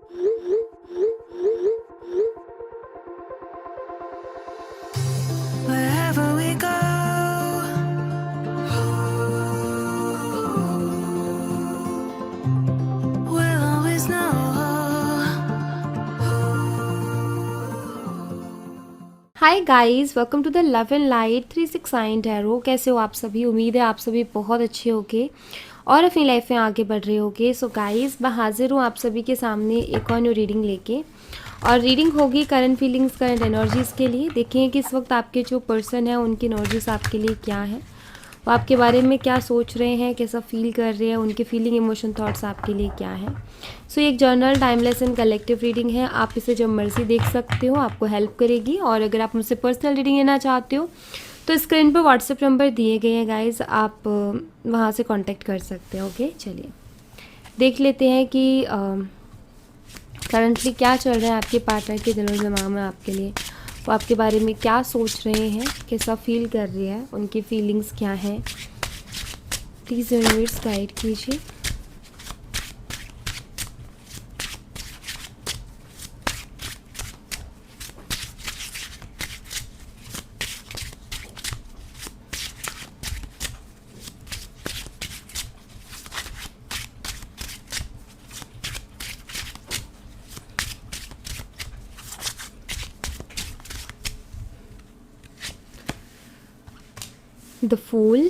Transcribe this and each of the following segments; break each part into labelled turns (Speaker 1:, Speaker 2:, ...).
Speaker 1: Wherever we go, we'll always know.
Speaker 2: Hi guys, welcome to the love and light 369 tarot. कैसे हो आप सभी? उम्मीद है आप सभी बहुत अच्छे होगे और अपनी लाइफ में आगे बढ़ रहे होगे। सो गाइस, मैं हाजिर हूँ आप सभी के सामने एक और न्यू रीडिंग लेके, और रीडिंग होगी करंट फीलिंग्स, करंट एनर्जीज़ के लिए। देखें कि इस वक्त आपके जो पर्सन है उनकी एनर्जीज आपके लिए क्या है, वो आपके बारे में क्या सोच रहे हैं, कैसा फील कर रहे हैं, उनके फीलिंग, इमोशन, थॉट्स आपके लिए क्या है। सो ये एक journal, timeless and collective reading है। आप इसे जब मर्जी देख सकते हो, आपको हेल्प करेगी। और अगर आप मुझसे पर्सनल रीडिंग लेना चाहते हो तो स्क्रीन पर व्हाट्सएप नंबर दिए गए हैं गाइज, आप वहाँ से कांटेक्ट कर सकते हो। ओके, चलिए देख लेते हैं कि करंटली क्या चल रहा है आपके पार्टनर के दिलो दिमाग में आपके लिए। वो आपके बारे में क्या सोच रहे हैं, कैसा फील कर रहे हैं, उनकी फीलिंग्स क्या हैं। प्लीज़ यूनिवर्स गाइड कीजिए। The Fool,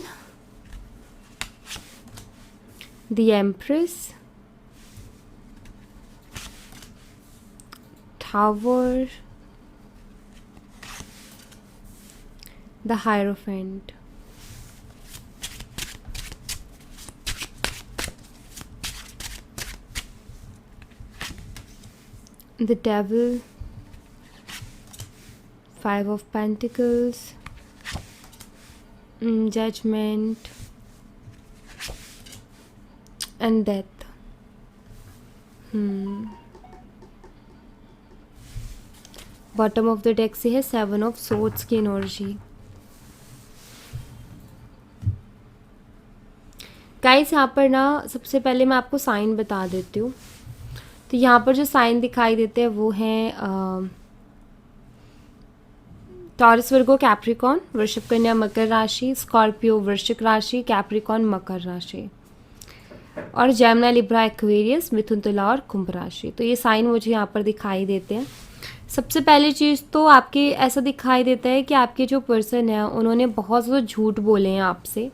Speaker 2: the Empress, Tower, the Hierophant. The Devil, Five of Pentacles, Judgment and Death. Bottom of the deck से है सेवन ऑफ सोर्ड्स की एनर्जी। गाइस, यहाँ पर ना सबसे पहले मैं आपको साइन बता देती हूँ। तो यहाँ पर जो साइन दिखाई देते हैं वो हैं टॉरस, वर्गो, कैप्रिकॉन, वृषभ, कन्या, मकर राशि, स्कॉर्पियो, वृश्चिक राशि, कैप्रिकॉन, मकर राशि, और जेमिनी, लिब्रा, एक्वेरियस, मिथुन, तुला और कुंभ राशि। तो ये साइन मुझे यहाँ पर दिखाई देते हैं। सबसे पहली चीज़ तो आपके ऐसा दिखाई देता है कि आपके जो पर्सन है उन्होंने बहुत ज़्यादा झूठ बोले हैं आपसे,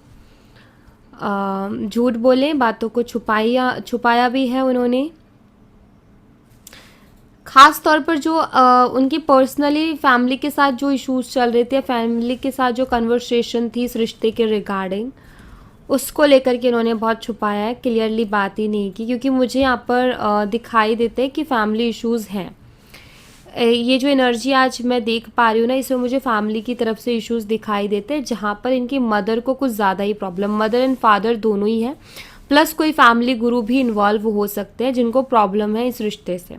Speaker 2: झूठ बोले, बातों को छुपाया भी है उन्होंने। ख़ास तौर पर जो उनकी पर्सनली फैमिली के साथ जो इश्यूज चल रहे थे, फैमिली के साथ जो कन्वर्सेशन थी इस रिश्ते के रिगार्डिंग, उसको लेकर के इन्होंने बहुत छुपाया है, क्लियरली बात ही नहीं की। क्योंकि मुझे यहाँ पर दिखाई देते हैं कि फैमिली इश्यूज़ हैं। ये जो एनर्जी आज मैं देख पा रही हूँ ना, इसमें मुझे फैमिली की तरफ से इश्यूज़ दिखाई देते हैं, जहाँ पर इनकी मदर को कुछ ज़्यादा ही प्रॉब्लम, मदर एंड फादर दोनों ही है, प्लस कोई फैमिली गुरु भी इन्वॉल्व हो सकते हैं जिनको प्रॉब्लम है इस रिश्ते से,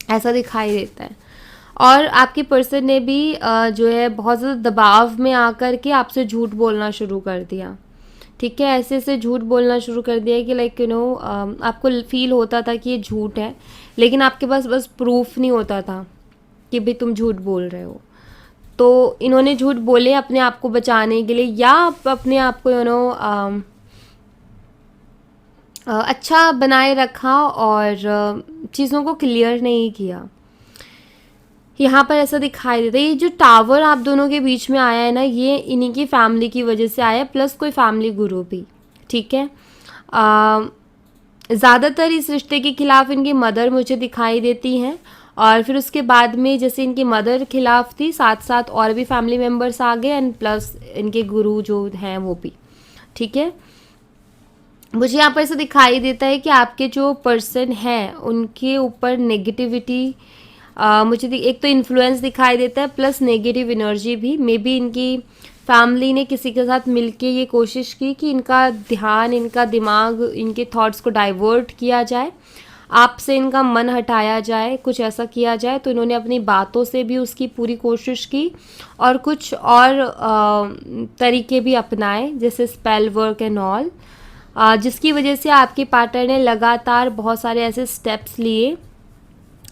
Speaker 2: ऐसा दिखाई देता है। और आपके पर्सन ने भी जो है बहुत ज़्यादा दबाव में आकर के आपसे झूठ बोलना शुरू कर दिया। ठीक है, ऐसे ऐसे झूठ बोलना शुरू कर दिया कि लाइक आपको फील होता था कि ये झूठ है, लेकिन आपके पास बस प्रूफ नहीं होता था कि भाई तुम झूठ बोल रहे हो। तो इन्होंने झूठ बोले अपने आप को बचाने के लिए, या अपने आप को अच्छा बनाए रखा और चीज़ों को क्लियर नहीं किया। यहाँ पर ऐसा दिखाई देता है। ये जो टावर आप दोनों के बीच में आया है ना, ये इन्हीं की फैमिली की वजह से आया है, प्लस कोई फैमिली गुरु भी। ठीक है, ज़्यादातर इस रिश्ते के खिलाफ इनकी मदर मुझे दिखाई देती हैं, और फिर उसके बाद में जैसे इनकी मदर खिलाफ थी, साथ साथ और भी फैमिली मेम्बर्स आ गए, एंड प्लस इनके गुरु जो हैं वो भी। ठीक है, मुझे यहाँ पर ऐसा दिखाई देता है कि आपके जो पर्सन हैं उनके ऊपर नेगेटिविटी, मुझे एक तो इन्फ्लुएंस दिखाई देता है, प्लस नेगेटिव एनर्जी भी। मे बी इनकी फैमिली ने किसी के साथ मिलके ये कोशिश की कि इनका ध्यान, इनका दिमाग, इनके थॉट्स को डाइवर्ट किया जाए, आपसे इनका मन हटाया जाए, कुछ ऐसा किया जाए। तो इन्होंने अपनी बातों से भी उसकी पूरी कोशिश की, और कुछ और तरीके भी अपनाए, जैसे स्पेल वर्क एंड ऑल। जिसकी वजह से आपके पार्टनर ने लगातार बहुत सारे ऐसे स्टेप्स लिए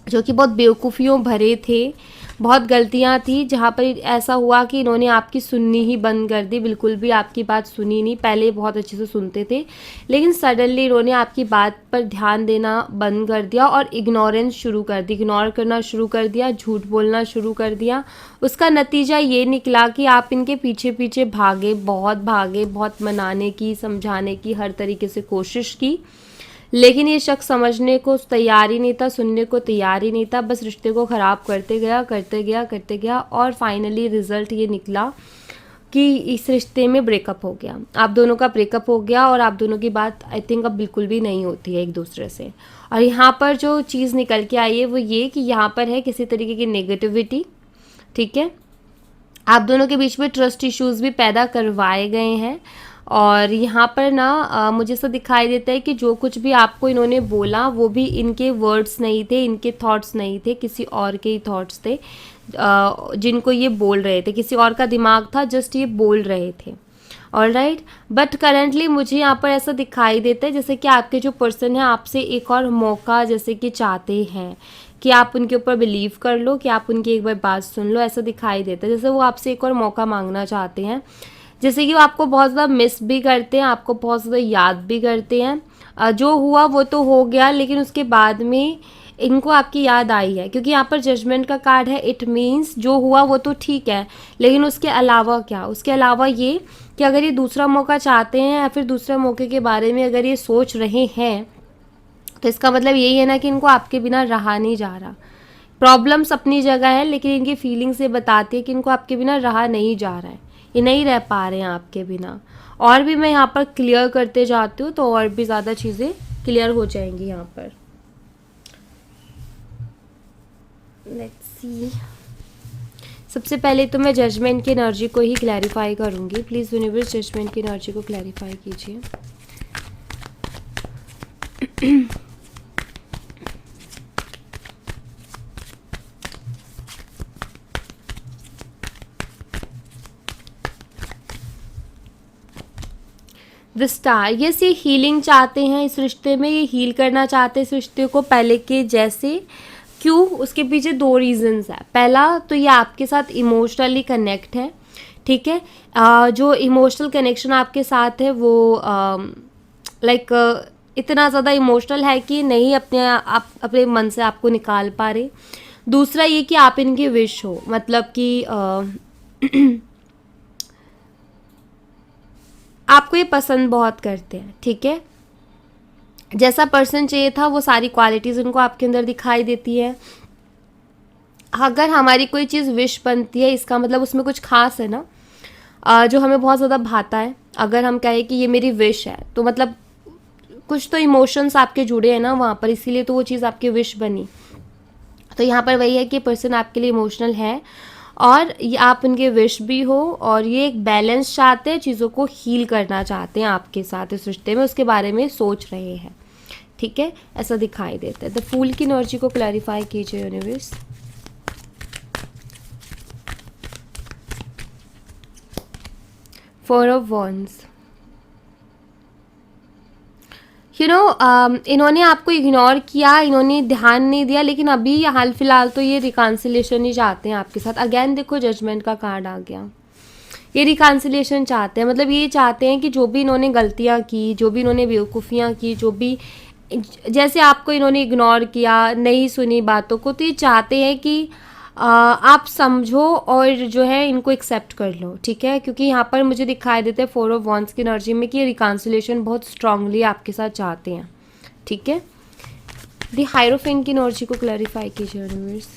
Speaker 2: जो कि बहुत बेवकूफ़ियों भरे थे, बहुत गलतियां थी, जहाँ पर ऐसा हुआ कि इन्होंने आपकी सुननी ही बंद कर दी, बिल्कुल भी आपकी बात सुनी नहीं। पहले बहुत अच्छे से सुनते थे, लेकिन सडनली इन्होंने आपकी बात पर ध्यान देना बंद कर दिया और इग्नोरेंस शुरू कर दी, इग्नोर करना शुरू कर दिया, झूठ बोलना शुरू कर दिया। उसका नतीजा ये निकला कि आप इनके पीछे पीछे भागे, बहुत मनाने की, समझाने की हर तरीके से कोशिश की, लेकिन ये शख्स समझने को तैयार ही नहीं था, सुनने को तैयार ही नहीं था, बस रिश्ते को ख़राब करते गया और फाइनली रिज़ल्ट ये निकला कि इस रिश्ते में ब्रेकअप हो गया। आप दोनों का ब्रेकअप हो गया और आप दोनों की बात आई थिंक अब बिल्कुल भी नहीं होती है एक दूसरे से। और यहाँ पर जो चीज़ निकल के आई है वो ये कि यहाँ पर है किसी तरीके की नेगेटिविटी, ठीक है। आप दोनों के बीच में ट्रस्ट इश्यूज़ भी पैदा करवाए गए हैं। और यहाँ पर ना मुझे ऐसा दिखाई देता है कि जो कुछ भी आपको इन्होंने बोला वो भी इनके वर्ड्स नहीं थे, इनके थॉट्स नहीं थे, किसी और के ही थॉट्स थे जिनको ये बोल रहे थे, किसी और का दिमाग था, जस्ट ये बोल रहे थे। ऑलराइट, बट करेंटली मुझे यहाँ पर ऐसा दिखाई देता है जैसे कि आपके जो पर्सन है आपसे एक और मौका जैसे कि चाहते हैं कि आप उनके ऊपर बिलीव कर लो, कि आप उनकी एक बार बात सुन लो। ऐसा दिखाई देता है जैसे वो आपसे एक और मौका मांगना चाहते हैं, जैसे कि वो आपको बहुत ज़्यादा मिस भी करते हैं, आपको बहुत ज़्यादा याद भी करते हैं। जो हुआ वो तो हो गया, लेकिन उसके बाद में इनको आपकी याद आई है, क्योंकि यहाँ पर जजमेंट का कार्ड है। इट मीन्स जो हुआ वो तो ठीक है, लेकिन उसके अलावा क्या, उसके अलावा ये कि अगर ये दूसरा मौका चाहते हैं या फिर दूसरे मौके के बारे में अगर ये सोच रहे हैं, तो इसका मतलब यही है ना कि इनको आपके बिना रहा नहीं जा रहा। प्रॉब्लम्स अपनी जगह है, लेकिन इनकी फीलिंग्स ये बताती है कि इनको आपके बिना रहा नहीं जा रहा है, ये नहीं रह पा रहे हैं आपके बिना। और भी मैं यहाँ पर क्लियर करते जाती हूँ तो और भी ज़्यादा चीज़ें क्लियर हो जाएंगी यहाँ पर। लेट्स सी, सबसे पहले तो मैं जजमेंट की एनर्जी को ही क्लैरिफाई करूँगी। प्लीज़ यूनिवर्स जजमेंट की एनर्जी को क्लैरिफाई कीजिए। द स्टार, यस, ये हीलिंग चाहते हैं इस रिश्ते में, ये हील करना चाहते हैं इस रिश्ते को पहले के जैसे। क्यों? उसके पीछे दो रीजंस है। पहला तो ये आपके साथ इमोशनली कनेक्ट है, ठीक है। जो इमोशनल कनेक्शन आपके साथ है वो लाइक इतना ज़्यादा इमोशनल है कि नहीं आप अपने मन से आपको निकाल पा रहे। दूसरा ये कि आप इनकी विश हो, मतलब कि आपको ये पसंद बहुत करते हैं, ठीक है। जैसा पर्सन चाहिए था वो सारी क्वालिटीज़ उनको आपके अंदर दिखाई देती है। अगर हमारी कोई चीज़ विश बनती है, इसका मतलब उसमें कुछ खास है ना, जो हमें बहुत ज़्यादा भाता है। अगर हम कहें कि ये मेरी विश है, तो मतलब कुछ तो इमोशंस आपके जुड़े हैं ना वहाँ पर, इसीलिए तो वो चीज़ आपकी विश बनी। तो यहाँ पर वही है कि पर्सन आपके लिए इमोशनल है और ये आप उनके विश भी हो, और ये एक बैलेंस चाहते हैं, चीज़ों को हील करना चाहते हैं आपके साथ इस रिश्ते में, उसके बारे में सोच रहे हैं, ठीक है। ऐसा दिखाई देता है। द फूल की एनर्जी को क्लैरिफाई कीजिए यूनिवर्स। फोर ऑफ वॉन्ड्स, इन्होंने आपको इग्नोर किया, इन्होंने ध्यान नहीं दिया, लेकिन अभी हाल फिलहाल तो ये रिकॉन्सिलेशन ही चाहते हैं आपके साथ। अगेन देखो जजमेंट का कार्ड आ गया, ये रिकॉन्सिलेशन चाहते हैं। मतलब ये चाहते हैं कि जो भी इन्होंने गलतियां की, जो भी इन्होंने बेवकूफ़ियाँ की, जो भी जैसे आपको इन्होंने इग्नोर किया, नहीं सुनी बातों को, तो ये चाहते हैं कि आप समझो और जो है इनको एक्सेप्ट कर लो, ठीक है। क्योंकि यहाँ पर मुझे दिखाई देते हैं फोर ऑफ वॉन्ड्स की एनर्जी में कि ये रिकॉन्सिलेशन बहुत स्ट्रांगली आपके साथ चाहते हैं, ठीक है। द हायरोफेंट की एनर्जी को क्लैरिफाई कीजिए यूनिवर्स।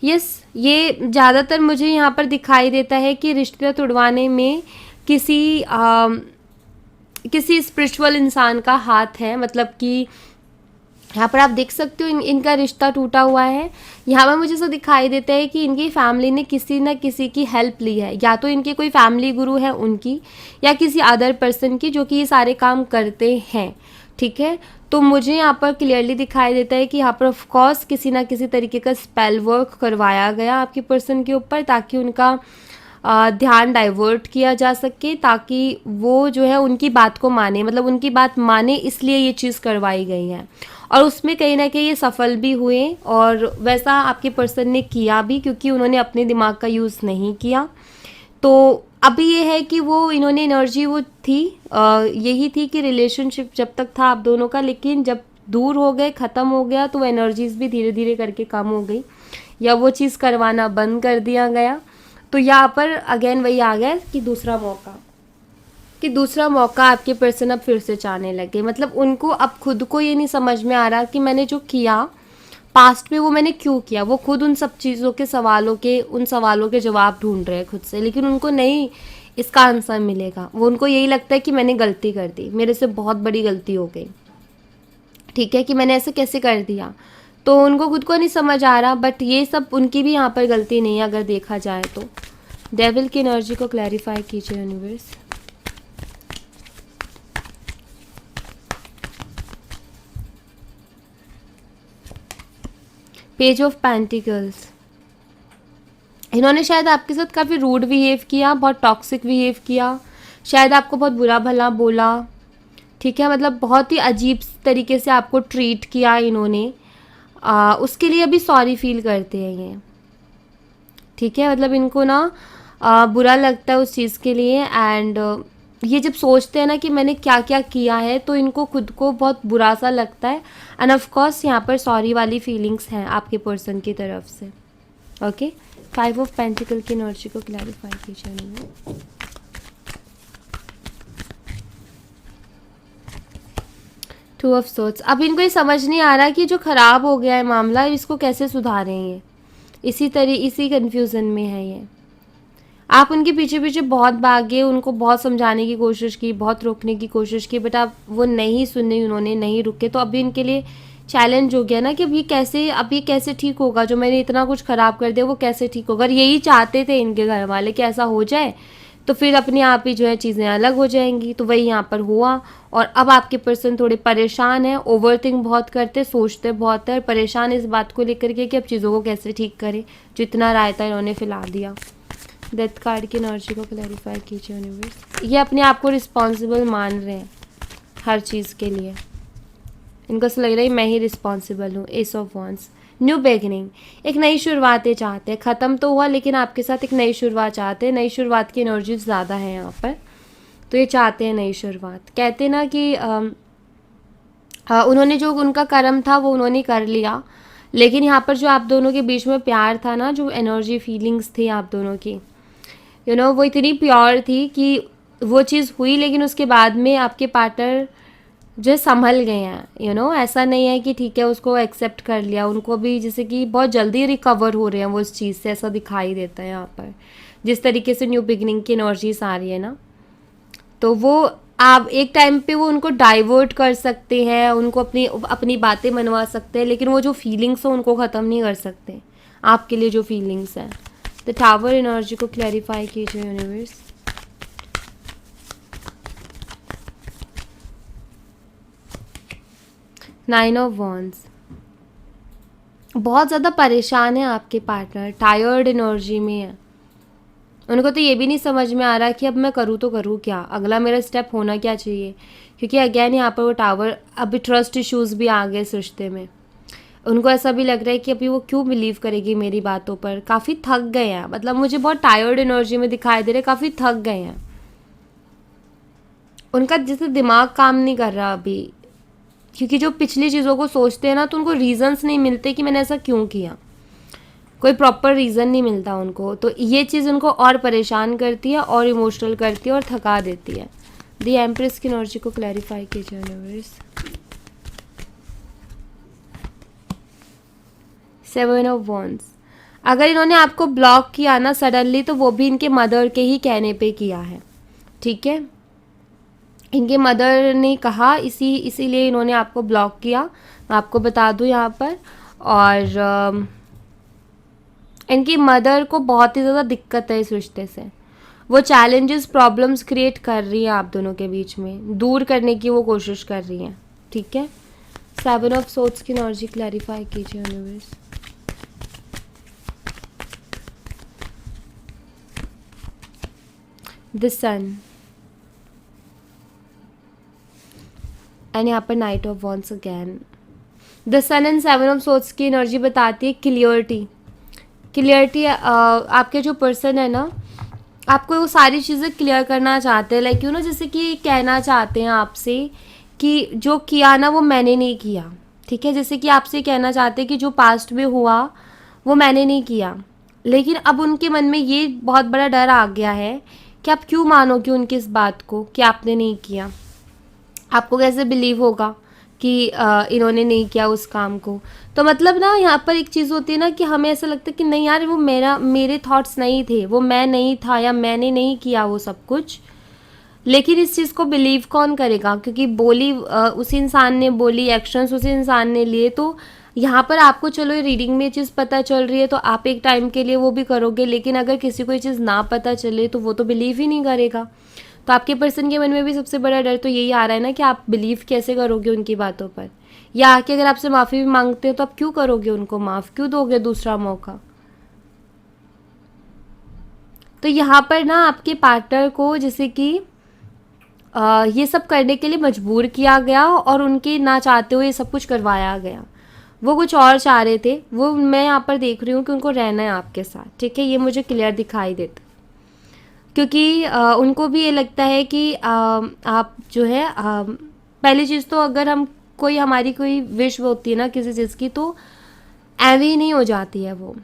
Speaker 2: यस, ये ज़्यादातर मुझे यहाँ पर दिखाई देता है कि रिश्ते तुड़वाने में किसी स्पिरिचुअल इंसान का हाथ है। मतलब कि यहाँ पर आप देख सकते हो इनका रिश्ता टूटा हुआ है। यहाँ पर मुझे ऐसा दिखाई देता है कि इनकी फैमिली ने किसी न किसी की हेल्प ली है, या तो इनके कोई फैमिली गुरु है उनकी, या किसी अदर पर्सन की जो कि ये सारे काम करते हैं, ठीक है। तो मुझे यहाँ पर क्लियरली दिखाई देता है कि यहाँ पर ऑफ कोर्स किसी ना किसी तरीके का स्पेल वर्क करवाया गया आपके पर्सन के ऊपर, ताकि उनका ध्यान डाइवर्ट किया जा सके, ताकि वो जो है उनकी बात को माने, मतलब उनकी बात माने, इसलिए ये चीज़ करवाई गई है। और उसमें कहीं ना कहीं ये सफल भी हुए, और वैसा आपके पर्सन ने किया भी, क्योंकि उन्होंने अपने दिमाग का यूज़ नहीं किया। तो अभी ये है कि वो इन्होंने एनर्जी वो थी, यही थी कि रिलेशनशिप जब तक था आप दोनों का, लेकिन जब दूर हो गए, ख़त्म हो गया, तो वो एनर्जीज भी धीरे धीरे करके कम हो गई, या वो चीज़ करवाना बंद कर दिया गया। तो यहाँ पर अगेन वही आ गया कि दूसरा मौका आपके पर्सन अब फिर से चाहने लगे। मतलब उनको अब खुद को ये नहीं समझ में आ रहा कि मैंने जो किया पास्ट में वो मैंने क्यों किया। वो खुद उन सब चीज़ों के उन सवालों के जवाब ढूंढ रहे हैं खुद से, लेकिन उनको नहीं इसका आंसर मिलेगा। वो उनको यही लगता है कि मैंने गलती कर दी, मेरे से बहुत बड़ी गलती हो गई, ठीक है, कि मैंने ऐसे कैसे कर दिया। तो उनको खुद को नहीं समझ आ रहा, बट ये सब उनकी भी यहाँ पर गलती नहीं है अगर देखा जाए तो। डेविल की एनर्जी को क्लैरिफाई कीजिए यूनिवर्स। Page of pentacles. इन्होंने शायद आपके साथ काफ़ी रूड बिहेव किया, बहुत टॉक्सिक बिहेव किया, शायद आपको बहुत बुरा भला बोला, ठीक है, मतलब बहुत ही अजीब तरीके से आपको ट्रीट किया इन्होंने। उसके लिए अभी सॉरी फील करते हैं ये, ठीक है, मतलब इनको ना बुरा लगता है उस चीज़ के लिए। एंड ये जब सोचते हैं ना कि मैंने क्या क्या किया है, तो इनको खुद को बहुत बुरा सा लगता है। एंड ऑफ कोर्स यहाँ पर सॉरी वाली फीलिंग्स हैं आपके पर्सन की तरफ से। ओके, 5 ऑफ पेंटिकल की एनर्जी को क्लैरिफाई कीजिए। 2 ऑफ सोर्ड्स। अब इनको ये समझ नहीं आ रहा कि जो ख़राब हो गया है मामला, इसको कैसे सुधारें। इसी कन्फ्यूज़न में है ये। आप उनके पीछे पीछे बहुत भागे, उनको बहुत समझाने की कोशिश की, बहुत रोकने की कोशिश की, बट आप वो नहीं सुने, उन्होंने नहीं रुके। तो अभी इनके लिए चैलेंज हो गया ना कि अब ये कैसे ठीक होगा, जो मैंने इतना कुछ ख़राब कर दिया वो कैसे ठीक होगा। अगर यही चाहते थे इनके घर वाले कि ऐसा हो जाए, तो फिर अपने आप ही जो है चीज़ें अलग हो जाएंगी। तो वही यहाँ पर हुआ, और अब आपके पर्सन थोड़े परेशान हैं, ओवरथिंक बहुत करते, सोचते बहुत है, और परेशान इस बात को लेकर के कि अब चीज़ों को कैसे ठीक करें। जितना रायता इन्होंने फैला दिया। डेथ कार्ड की एनर्जी को क्लैरिफाई कीजिए यूनिवर्स। ये अपने आप को रिस्पॉन्सिबल मान रहे हैं हर चीज़ के लिए। इनको ऐसा लग रहा है मैं ही रिस्पॉन्सिबल हूँ। S of wands. New beginning, एक नई शुरुआतें चाहते हैं। ख़त्म तो हुआ, लेकिन आपके साथ एक नई शुरुआत चाहते हैं। नई शुरुआत की एनर्जी ज़्यादा है यहाँ पर, तो ये चाहते हैं नई शुरुआत। कहते हैं ना कि उन्होंने जो उनका कर्म था वो उन्होंने कर लिया, लेकिन यहाँ पर जो आप दोनों के बीच में प्यार था ना, जो एनर्जी फीलिंग्स थी आप दोनों की, वो इतनी प्योर थी कि वो चीज़ हुई, लेकिन उसके बाद में आपके पार्टनर जो संभल गए हैं। ऐसा नहीं है कि ठीक है उसको एक्सेप्ट कर लिया, उनको भी जैसे कि बहुत जल्दी रिकवर हो रहे हैं वो इस चीज़ से, ऐसा दिखाई देता है यहाँ पर। जिस तरीके से न्यू बिगनिंग की एनर्जीज आ रही है ना, तो वो आप एक टाइम पे वो उनको डाइवर्ट कर सकते हैं, उनको अपनी बातें मनवा सकते हैं, लेकिन वो जो फीलिंग्स हो उनको ख़त्म नहीं कर सकते। आपके लिए जो फीलिंग्स हैं। द टावर एनर्जी को क्लैरिफाई कीजिए यूनिवर्स। Nine of wands. बहुत ज़्यादा परेशान है आपके पार्टनर, टायर्ड एनर्जी में है। उनको तो ये भी नहीं समझ में आ रहा कि अब मैं करूँ तो करूँ क्या, अगला मेरा स्टेप होना क्या चाहिए। क्योंकि अगेन यहाँ पर वो टावर, अभी ट्रस्ट इश्यूज़ भी आ गए इस रिश्ते में। उनको ऐसा भी लग रहा है कि अभी वो क्यों बिलीव करेगी मेरी बातों पर। काफ़ी थक गए हैं, मतलब मुझे बहुत टायर्ड एनर्जी में दिखाई दे रहे, काफ़ी थक गए हैं। उनका जैसे दिमाग काम नहीं कर रहा अभी, क्योंकि जो पिछली चीज़ों को सोचते हैं ना, तो उनको रीजंस नहीं मिलते कि मैंने ऐसा क्यों किया। कोई प्रॉपर रीज़न नहीं मिलता उनको, तो ये चीज़ उनको और परेशान करती है, और इमोशनल करती है, और थका देती है। द एम्प्रेस की एनर्जी को क्लैरिफाई कीजिए यूनिवर्स। 7 of wands. अगर इन्होंने आपको ब्लॉक किया ना सडनली, तो वो भी इनके मदर के ही कहने पे किया है, ठीक है। इनके मदर ने कहा, इसीलिए इन्होंने आपको ब्लॉक किया, मैं आपको बता दूं यहाँ पर। और इनकी मदर को बहुत ही ज़्यादा दिक्कत है इस रिश्ते से। वो चैलेंजेस, प्रॉब्लम्स क्रिएट कर रही हैं आप दोनों के बीच में, दूर करने की वो कोशिश कर रही हैं, ठीक है। 7 ऑफ सोर्ड्स की एनर्जी क्लैरिफाई कीजिए यूनिवर्स। द सन, एंड यहाँ पर knight of wands again. The sun and seven of swords की एनर्जी बताती है क्लियरिटी। क्लियरिटी आपके जो पर्सन है ना, आपको वो सारी चीज़ें क्लियर करना चाहते हैं, लाइक यू नो, जैसे कि कहना चाहते हैं आपसे कि जो किया ना वो मैंने नहीं किया, ठीक है। जैसे कि आपसे कहना चाहते हैं कि जो पास्ट में हुआ वो मैंने नहीं किया, लेकिन अब उनके मन में ये बहुत बड़ा डर आ गया है कि आप क्यों मानोगे उनकी इस बात को कि आपने नहीं किया। आपको कैसे बिलीव होगा कि इन्होंने नहीं किया उस काम को। तो मतलब ना यहाँ पर एक चीज़ होती है ना कि हमें ऐसा लगता है कि नहीं यार, वो मेरे थॉट्स नहीं थे, वो मैं नहीं था, या मैंने नहीं किया वो सब कुछ। लेकिन इस चीज़ को बिलीव कौन करेगा, क्योंकि बोली उसी इंसान ने बोली, एक्शंस उसी इंसान ने लिए। तो यहाँ पर आपको चलो ये रीडिंग में ये चीज़ पता चल रही है तो आप एक टाइम के लिए वो भी करोगे, लेकिन अगर किसी को ये चीज़ ना पता चले तो वो तो बिलीव ही नहीं करेगा। तो आपके पर्सन के मन में भी सबसे बड़ा डर तो यही आ रहा है ना कि आप बिलीव कैसे करोगे उनकी बातों पर, या आके अगर आपसे माफ़ी भी मांगते हो तो आप क्यों करोगे उनको माफ़, क्यों दोगे दूसरा मौका। तो यहाँ पर ना आपके पार्टनर को जैसे कि ये सब करने के लिए मजबूर किया गया और उनके ना चाहते हुए ये सब कुछ करवाया गया। वो कुछ और चाह रहे थे, वो मैं यहाँ पर देख रही हूँ कि उनको रहना है आपके साथ, ठीक है। ये मुझे क्लियर दिखाई देता, क्योंकि उनको भी ये लगता है कि आप जो है पहली चीज़ तो अगर हम हमारी कोई विश होती है ना किसी चीज़ की, तो ऐवी नहीं हो जाती है वो,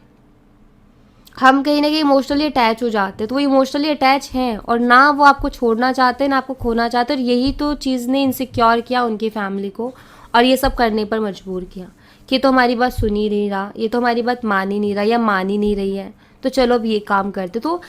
Speaker 2: हम कहीं ना कहीं इमोशनली अटैच हो जाते हैं। तो वो इमोशनली अटैच हैं और ना वो आपको छोड़ना चाहते हैं ना आपको खोना चाहते हैं, और यही तो चीज़ ने इनसिक्योर किया उनकी फैमिली को और ये सब करने पर मजबूर किया कि तो हमारी बात सुन ही नहीं रहा, ये तो हमारी बात मान ही नहीं रहा या मान ही नहीं रही है, तो चलो अब ये काम करते। तो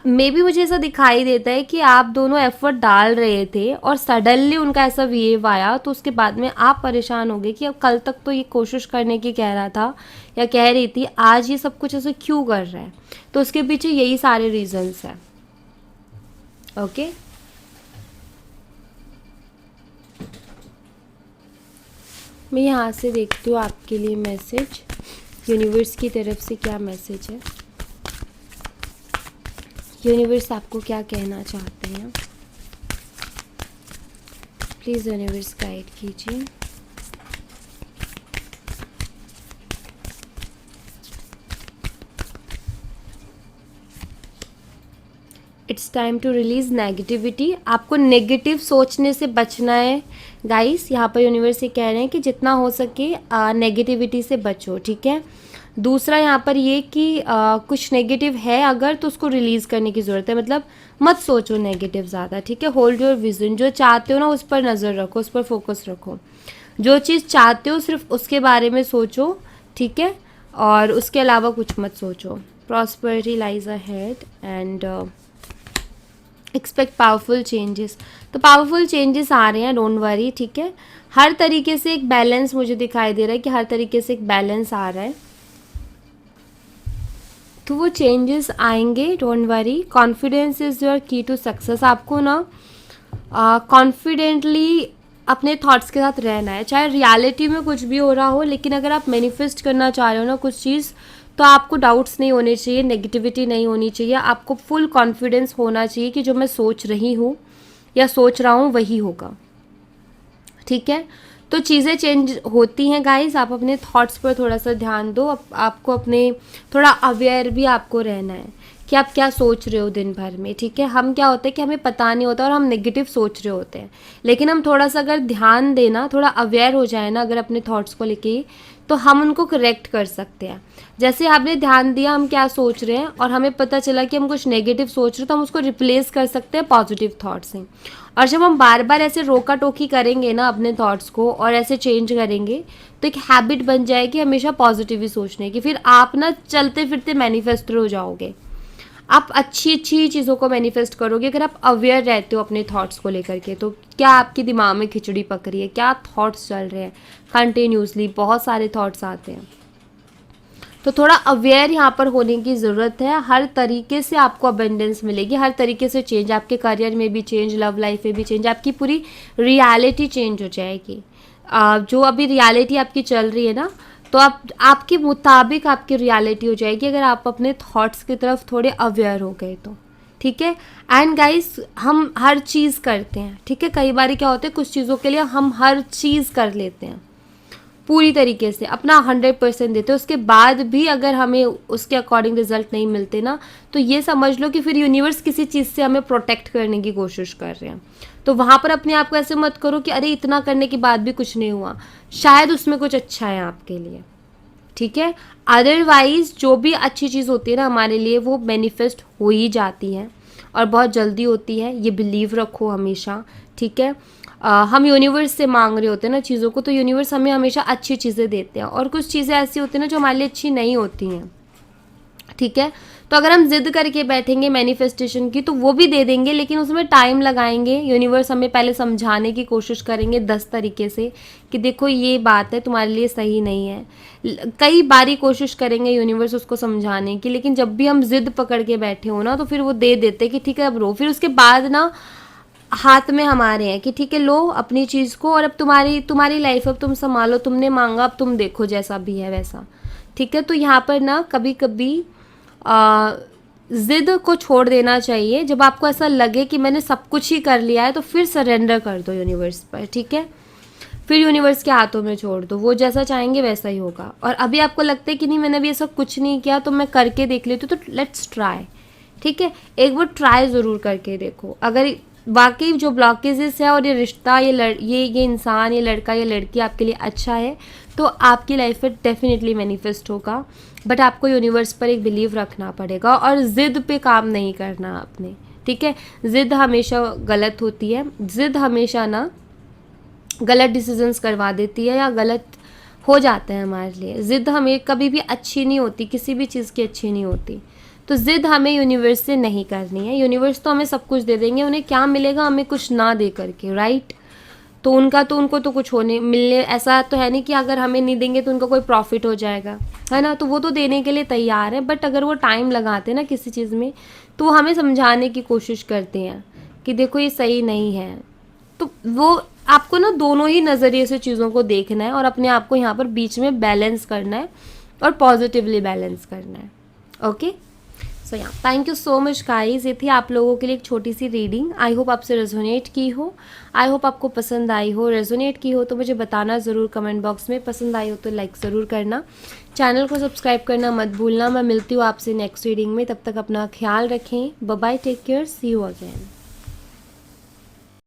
Speaker 2: मे भी मुझे ऐसा दिखाई देता है कि आप दोनों एफर्ट डाल रहे थे और सडनली उनका ऐसा वेव आया, तो उसके बाद में आप परेशान हो गए कि अब कल तक तो ये कोशिश करने की कह रहा था या कह रही थी, आज ये सब कुछ ऐसे क्यों कर रहा है। तो उसके पीछे यही सारे रीजंस हैं। ओके, मैं यहाँ से देखती हूँ आपके लिए मैसेज, यूनिवर्स की तरफ से क्या मैसेज है, यूनिवर्स आपको क्या कहना चाहते हैं। प्लीज़ यूनिवर्स गाइड कीजिए। It's time to release negativity. आपको नेगेटिव सोचने से बचना है गाइस। यहाँ पर यूनिवर्स ये कह रहे हैं कि जितना हो सके नेगेटिविटी से बचो, ठीक है। दूसरा यहाँ पर ये कि कुछ नेगेटिव है अगर तो उसको रिलीज़ करने की ज़रूरत है, मतलब मत सोचो नेगेटिव ज़्यादा, ठीक है। होल्ड योर विजन, जो चाहते हो ना उस पर नज़र रखो, उस पर फोकस रखो, जो चीज़ चाहते हो सिर्फ उसके बारे में सोचो, ठीक है, और उसके अलावा कुछ मत सोचो। Prosperity lies ahead and expect powerful changes. तो पावरफुल चेंजेस आ रहे हैं, डोंट वरी, ठीक है। हर तरीके से एक बैलेंस मुझे दिखाई दे रहा है कि हर तरीके से एक बैलेंस आ रहा है, तो वो चेंजेस आएंगे, don't worry. Confidence is your की टू सक्सेस। आपको ना कॉन्फिडेंटली अपने थॉट्स के साथ रहना है, चाहे रियलिटी में कुछ भी हो रहा हो, लेकिन अगर आप मैनिफेस्ट करना चाह रहे हो ना कुछ चीज़, तो आपको डाउट्स नहीं होने चाहिए, नेगेटिविटी नहीं होनी चाहिए, आपको फुल कॉन्फिडेंस होना चाहिए कि जो मैं सोच रही हूँ या सोच रहा हूँ वही होगा, ठीक है। तो चीज़ें चेंज होती हैं गाइस, आप अपने थॉट्स पर थोड़ा सा ध्यान दो। आपको अपने थोड़ा अवेयर भी आपको रहना है कि आप क्या सोच रहे हो दिन भर में, ठीक है। हम क्या होता है कि हमें पता नहीं होता और हम नेगेटिव सोच रहे होते हैं, लेकिन हम थोड़ा सा अगर ध्यान देना, थोड़ा अवेयर हो जाए ना अगर अपने थॉट्स को लेके, तो हम उनको करेक्ट कर सकते हैं। जैसे आपने ध्यान दिया हम क्या सोच रहे हैं और हमें पता चला कि हम कुछ नेगेटिव सोच रहे हैं, तो हम उसको रिप्लेस कर सकते हैं पॉजिटिव थॉट से। और जब हम बार बार ऐसे रोका टोकी करेंगे ना अपने थॉट्स को और ऐसे चेंज करेंगे, तो एक हैबिट बन जाएगी हमेशा पॉजिटिव ही सोचने की। फिर आप ना चलते फिरते मैनिफेस्टर हो जाओगे, आप अच्छी अच्छी चीज़ों को मैनिफेस्ट करोगे अगर आप अवेयर रहते हो अपने थॉट्स को लेकर के। तो क्या आपके दिमाग में खिचड़ी पक रही है, क्या थॉट्स चल रहे हैं कंटिन्यूसली, बहुत सारे थॉट्स आते हैं, तो थोड़ा अवेयर यहाँ पर होने की ज़रूरत है। हर तरीके से आपको अबेंडेंस मिलेगी, हर तरीके से चेंज, आपके करियर में भी चेंज, लव लाइफ में भी चेंज, आपकी पूरी रियलिटी चेंज हो जाएगी। जो अभी रियलिटी आपकी चल रही है ना, तो आपके मुताबिक आपकी रियलिटी हो जाएगी अगर आप अपने थॉट्स की तरफ थोड़े अवेयर हो गए तो, ठीक है। एंड गाइस हम हर चीज़ करते हैं, ठीक है। कई बार क्या होता है, कुछ चीज़ों के लिए हम हर चीज़ कर लेते हैं पूरी तरीके से, अपना 100% देते हैं, उसके बाद भी अगर हमें उसके अकॉर्डिंग रिजल्ट नहीं मिलते ना, तो ये समझ लो कि फिर यूनिवर्स किसी चीज़ से हमें प्रोटेक्ट करने की कोशिश कर रहे हैं। तो वहाँ पर अपने आप को ऐसे मत करो कि अरे इतना करने के बाद भी कुछ नहीं हुआ, शायद उसमें कुछ अच्छा है आपके लिए, ठीक है। अदरवाइज जो भी अच्छी चीज़ होती है ना हमारे लिए, वो मैनिफेस्ट हो ही जाती है और बहुत जल्दी होती है, ये बिलीव रखो हमेशा, ठीक है। हम यूनिवर्स से मांग रहे होते हैं ना चीज़ों को, तो यूनिवर्स हमें हमेशा अच्छी चीज़ें देते हैं, और कुछ चीज़ें ऐसी होती हैं ना जो हमारे लिए अच्छी नहीं होती हैं, ठीक है। तो अगर हम जिद करके बैठेंगे मैनिफेस्टेशन की, तो वो भी दे देंगे, लेकिन उसमें टाइम लगाएंगे। यूनिवर्स हमें पहले समझाने की कोशिश करेंगे 10 तरीके से कि देखो ये बात है तुम्हारे लिए सही नहीं है। कई बारी कोशिश करेंगे यूनिवर्स उसको समझाने की, लेकिन जब भी हम जिद पकड़ के बैठे हो ना, तो फिर वो दे देते कि ठीक है अब रो। फिर उसके बाद ना हाथ में हमारे हैं कि ठीक है लो अपनी चीज़ को, और अब तुम्हारी लाइफ, अब तुम संभालो, तुमने मांगा, अब तुम देखो जैसा भी है वैसा, ठीक है। तो यहाँ पर ना कभी कभी ज़िद को छोड़ देना चाहिए। जब आपको ऐसा लगे कि मैंने सब कुछ ही कर लिया है, तो फिर सरेंडर कर दो यूनिवर्स पर, ठीक है। फिर यूनिवर्स के हाथों में छोड़ दो, वो जैसा चाहेंगे वैसा ही होगा। और अभी आपको लगता है कि नहीं मैंने अभी ऐसा कुछ नहीं किया, तो मैं करके देख लेती हूँ, तो लेट्स ट्राई, ठीक है। एक बार ट्राई ज़रूर करके देखो, अगर वाकई जो ब्लॉकेजेस है और ये रिश्ता, ये इंसान, ये लड़का, ये लड़की आपके लिए अच्छा है, तो आपकी लाइफ में डेफिनेटली मैनिफेस्ट होगा। बट आपको यूनिवर्स पर एक बिलीव रखना पड़ेगा और ज़िद पे काम नहीं करना आपने, ठीक है। ज़िद हमेशा गलत होती है, ज़िद हमेशा ना गलत डिसीजंस करवा देती है या गलत हो जाता है हमारे लिए। ज़िद हमें कभी भी अच्छी नहीं होती, किसी भी चीज़ की अच्छी नहीं होती। तो ज़िद हमें यूनिवर्स से नहीं करनी है। यूनिवर्स तो हमें सब कुछ दे देंगे, उन्हें क्या मिलेगा हमें कुछ ना दे करके, राइट। तो उनको तो कुछ होने मिलने, ऐसा तो है नहीं कि अगर हमें नहीं देंगे तो उनका कोई प्रॉफिट हो जाएगा, है ना। तो वो तो देने के लिए तैयार है, बट अगर वो टाइम लगाते हैं ना किसी चीज़ में, तो वो हमें समझाने की कोशिश करते हैं कि देखो ये सही नहीं है। तो वो आपको ना दोनों ही नज़रिए से चीज़ों को देखना है और अपने आप को यहाँ पर बीच में बैलेंस करना है और पॉजिटिवली बैलेंस करना है, ओके। सो या thank you so much guys, ये थी आप लोगों के लिए एक छोटी सी रीडिंग। आई होप आपसे रेजोनेट की हो, आई होप आपको पसंद आई हो। रेजोनेट की हो तो मुझे बताना ज़रूर कमेंट बॉक्स में, पसंद आई हो तो लाइक ज़रूर करना, चैनल को सब्सक्राइब करना मत भूलना। मैं मिलती हूँ आपसे नेक्स्ट रीडिंग में, तब तक अपना ख्याल रखें। Bye bye, take care, see you again.